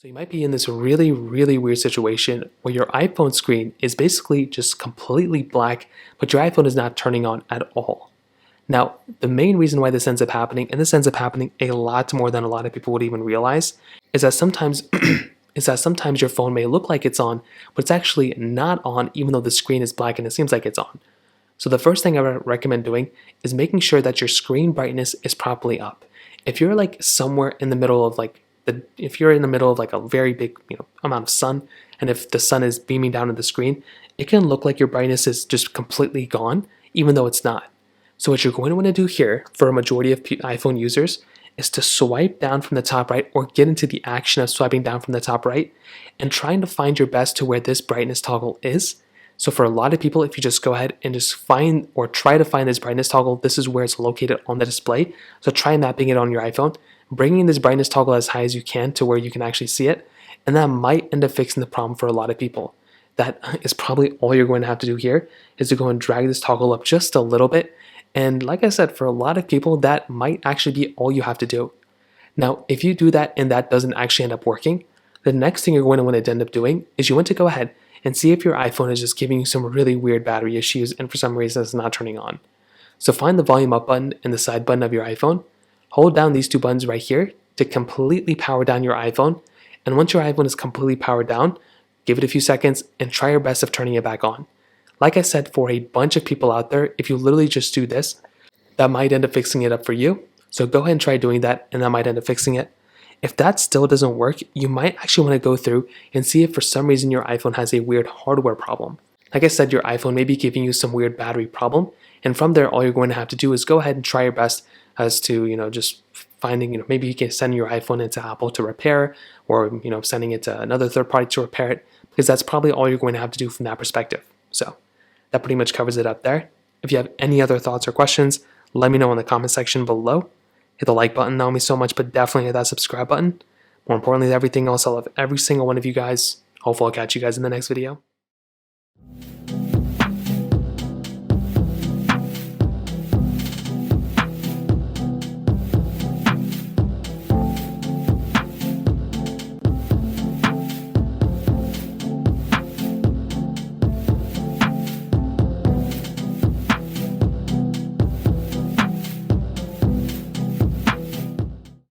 So you might be in this really weird situation where your iPhone screen is basically just completely black, but your iPhone is not turning on at all. Now, the main reason why this ends up happening, and this ends up happening a lot more than a lot of people would even realize, is that sometimes your phone may look like it's on, but it's actually not on even though the screen is black and it seems like it's on. So the first thing I would recommend doing is making sure that your screen brightness is properly up. If you're like somewhere in the middle of if you're in the middle of like a very big amount of sun, and if the sun is beaming down on the screen, it can look like your brightness is just completely gone, even though it's not. So what you're going to want to do here for a majority of iPhone users is to swipe down from the top right, or get into the action of swiping down from the top right and trying to find your best to where this brightness toggle is. So for a lot of people, if you just go ahead and just find or try to find this brightness toggle, this is where it's located on the display. So try mapping it on your iPhone, bringing this brightness toggle as high as you can to where you can actually see it, and that might end up fixing the problem for a lot of people. That is probably all you're going to have to do here, is to go and drag this toggle up just a little bit. And like I said, for a lot of people, that might actually be all you have to do. Now, if you do that and that doesn't actually end up working, the next thing you're going to want to end up doing is you want to go ahead and see if your iPhone is just giving you some really weird battery issues and for some reason it's not turning on. So find the volume up button and the side button of your iPhone, hold down these two buttons right here to completely power down your iPhone, and once your iPhone is completely powered down, give it a few seconds and try your best of turning it back on. Like I said, for a bunch of people out there, if you literally just do this, that might end up fixing it up for you. So go ahead and try doing that, and that might end up fixing it. If that still doesn't work, you might actually want to go through and see if for some reason your iPhone has a weird hardware problem. Like I said, your iPhone may be giving you some weird battery problem, and from there, all you're going to have to do is go ahead and try your best as to, just finding, maybe you can send your iPhone into Apple to repair, or, sending it to another third party to repair it, because that's probably all you're going to have to do from that perspective. So that pretty much covers it up there. If you have any other thoughts or questions, let me know in the comment section below. Hit the like button, that would mean so much, but definitely hit that subscribe button. More importantly than everything else, I love every single one of you guys. Hopefully I'll catch you guys in the next video.